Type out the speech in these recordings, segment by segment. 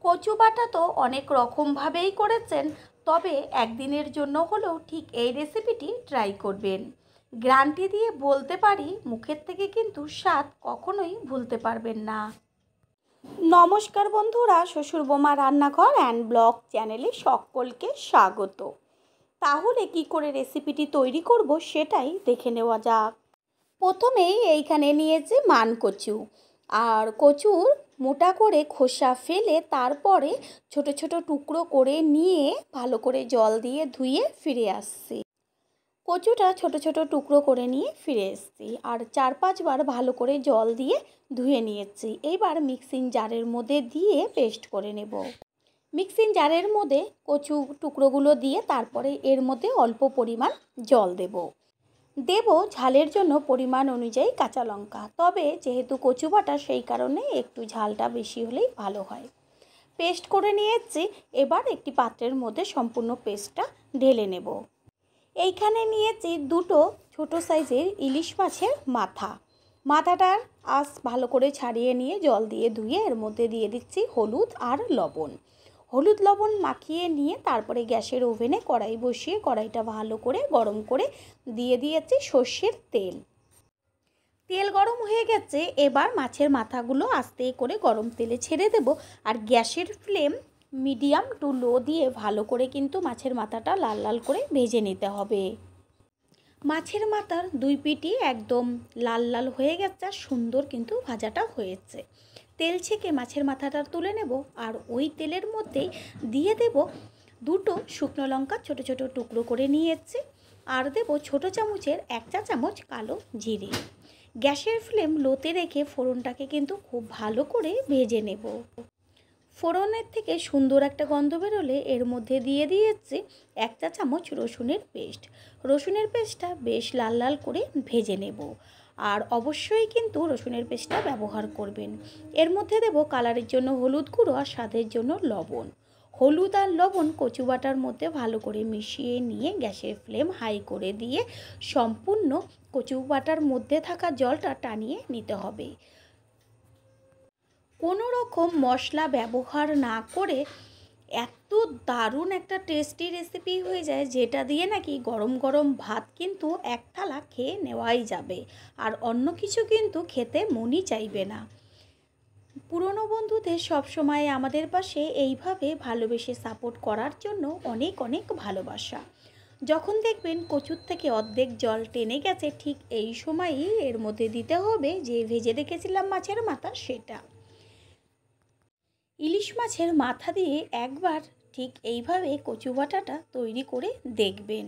কচু বাটা তো অনেক রকমভাবেই করেছেন, তবে একদিনের জন্য হলেও ঠিক এই রেসিপিটি ট্রাই করবেন। গ্যারান্টি দিয়ে বলতে পারি, মুখের থেকে কিন্তু স্বাদ কখনোই ভুলতে পারবেন না। নমস্কার বন্ধুরা, শ্বশুর বোমা রান্নাঘর অ্যান্ড ব্লগ চ্যানেলে সকলকে স্বাগত। তাহলে কি করে রেসিপিটি তৈরি করব সেটাই দেখে নেওয়া যাক। প্রথমেই এইখানে নিয়েছি মান কচু, আর কচুর মোটা করে খোসা ফেলে তারপরে ছোট ছোট টুকরো করে নিয়ে ভালো করে জল দিয়ে ধুয়ে ফিরে আসছি। কচুটা ছোট ছোট টুকরো করে নিয়ে ফিরে এসেছি, আর 4-5 বার ভালো করে জল দিয়ে ধুয়ে নিয়েছি। এইবার মিক্সিং জারের মধ্যে দিয়ে পেস্ট করে নেব। মিক্সিং জারের মধ্যে কচু টুকরোগুলো দিয়ে তারপরে এর মধ্যে অল্প পরিমাণ জল দেব ঝালের জন্য পরিমাণ অনুযায়ী কাঁচা লঙ্কা। তবে যেহেতু কচু বাটা, সেই কারণে একটু ঝালটা বেশি হলেই ভালো হয়। পেস্ট করে নিয়েছি। এবার একটি পাত্রের মধ্যে সম্পূর্ণ পেস্টটা ঢেলে নেব। এইখানে নিয়েছি দুটো ছোট সাইজের ইলিশ মাছের মাথাটার আঁশ ভালো করে ছাড়িয়ে নিয়ে জল দিয়ে ধুয়ে এর মধ্যে দিয়ে দিচ্ছি হলুদ আর লবণ। হলুদ লবণ মাখিয়ে নিয়ে তারপরে গ্যাসের ওভেনে কড়াই বসিয়ে কড়াইটা ভালো করে গরম করে দিয়ে দিয়েছি সর্ষের তেল। তেল গরম হয়ে গেছে, এবার মাছের মাথাগুলো আস্তে করে গরম তেলে ছেড়ে দেব। আর গ্যাসের ফ্লেম মিডিয়াম টু লো দিয়ে ভালো করে কিন্তু মাছের মাথাটা লাল লাল করে ভেজে নিতে হবে। মাছের মাথার দুই পিঠই একদম লাল লাল হয়ে গেছে, আর সুন্দর কিন্তু ভাজাটা হয়েছে। তেল ছেঁকে মাছের মাথাটা তুলে নেব, আর ওই তেলের মধ্যেই দিয়ে দেব দুটো শুকনো লঙ্কা ছোট ছোট টুকরো করে নিয়েছি, আর দেব ছোট চামচের 1 চা চামচ কালো জিরে। গ্যাসের ফ্লেম লোতে রেখে ফোড়নটাকে কিন্তু খুব ভালো করে ভেজে নেব। ফোড়নের থেকে সুন্দর একটা গন্ধ বেরোলে এর মধ্যে দিয়ে দিয়েছি 1 চা চামচ রসুনের পেস্ট। রসুনের পেস্টটা বেশ লাল লাল করে ভেজে নেব, আর অবশ্যই কিন্তু রসুনের পেস্টটা ব্যবহার করবেন। এর মধ্যে দেব কালারের জন্য হলুদ গুঁড়ো আর স্বাদের জন্য লবণ। হলুদ আর লবণ কচু বাটার মধ্যে ভালো করে মিশিয়ে নিয়ে গ্যাসের ফ্লেম হাই করে দিয়ে সম্পূর্ণ কচু বাটার মধ্যে থাকা জলটা টানিয়ে নিতে হবে। কোনো রকম মশলা ব্যবহার না করে এত দারুণ একটা টেস্টি রেসিপি হয়ে যায়, যেটা দিয়ে নাকি গরম গরম ভাত কিন্তু এক থালা খেয়ে নেওয়াই যাবে, আর অন্য কিছু কিন্তু খেতে মনই চাইবে না। পুরনো বন্ধুদের সবসময় আমাদের পাশে এইভাবে ভালোবেসে সাপোর্ট করার জন্য অনেক অনেক ভালোবাসা। যখন দেখবেন কচুর থেকে অর্ধেক জল টেনে গেছে, ঠিক এই সময়ই এর মধ্যে দিতে হবে যে ভেজে রেখেছিলাম মাছের মাথা, সেটা। ইলিশ মাছের মাথা দিয়ে একবার ঠিক এইভাবে কচু বাটাটা তৈরি করে দেখবেন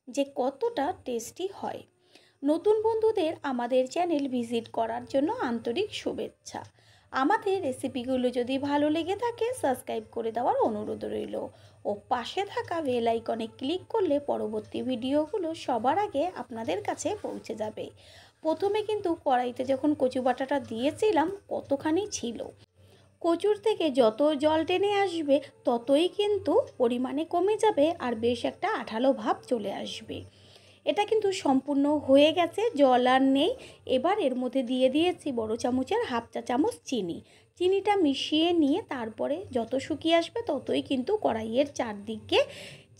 যে কতটা টেস্টি হয়। নতুন বন্ধুদের আমাদের চ্যানেল ভিজিট করার জন্য আন্তরিক শুভেচ্ছা। আমাদের রেসিপিগুলো যদি ভালো লেগে থাকে সাবস্ক্রাইব করে দেওয়ার অনুরোধ রইল, ও পাশে থাকা বেল আইকনে ক্লিক করলে পরবর্তী ভিডিওগুলো সবার আগে আপনাদের কাছে পৌঁছে যাবে। প্রথমে কিন্তু কড়াইতে যখন কচু বাটাটা দিয়েছিলাম কতখানি ছিল, কচুর থেকে যত জল টেনে আসবে ততই কিন্তু পরিমাণে কমে যাবে, আর বেশ একটা আঠালো ভাব চলে আসবে। এটা কিন্তু সম্পূর্ণ হয়ে গেছে, জল আর নেই। এবার এর মধ্যে দিয়ে দিয়েছি বড় চামচের 1/2 চা চামচ চিনিটা মিশিয়ে নিয়ে তারপরে যত শুকিয়ে আসবে ততই কিন্তু কড়াইয়ের চারদিকে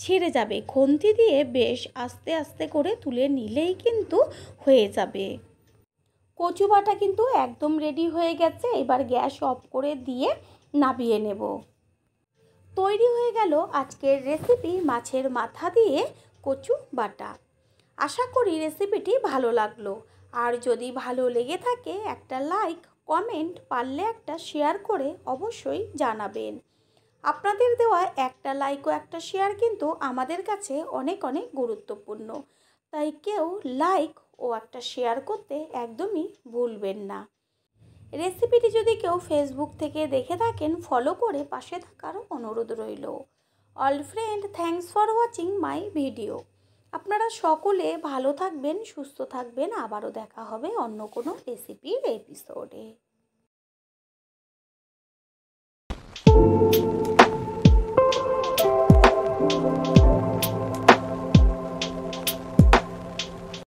ছেড়ে যাবে। খুন্তি দিয়ে বেশ আস্তে আস্তে করে তুলে নিলেই কিন্তু হয়ে যাবে। কচু বাটা কিন্তু একদম রেডি হয়ে গেছে। এবার গ্যাস অফ করে দিয়ে নামিয়ে নেব। তৈরি হয়ে গেল আজকের রেসিপি মাছের মাথা দিয়ে কচু বাটা। আশা করি রেসিপিটি ভালো লাগলো, আর যদি ভালো লেগে থাকে একটা লাইক, কমেন্ট, পারলে একটা শেয়ার করে অবশ্যই জানাবেন। আপনাদের দেওয়া একটা লাইক ও একটা শেয়ার কিন্তু আমাদের কাছে অনেক অনেক গুরুত্বপূর্ণ, তাই কেউ লাইক ও একটা শেয়ার করতে একদমই ভুলবেন না। রেসিপিটি যদি কেউ ফেসবুক থেকে দেখে থাকেন ফলো করে পাশে থাকার অনুরোধ রইল। All friend, thanks for watching my video. আপনারা সকলে ভালো থাকবেন, সুস্থ থাকবেন। আবারও দেখা হবে অন্য কোনো রেসিপির এপিসোডে।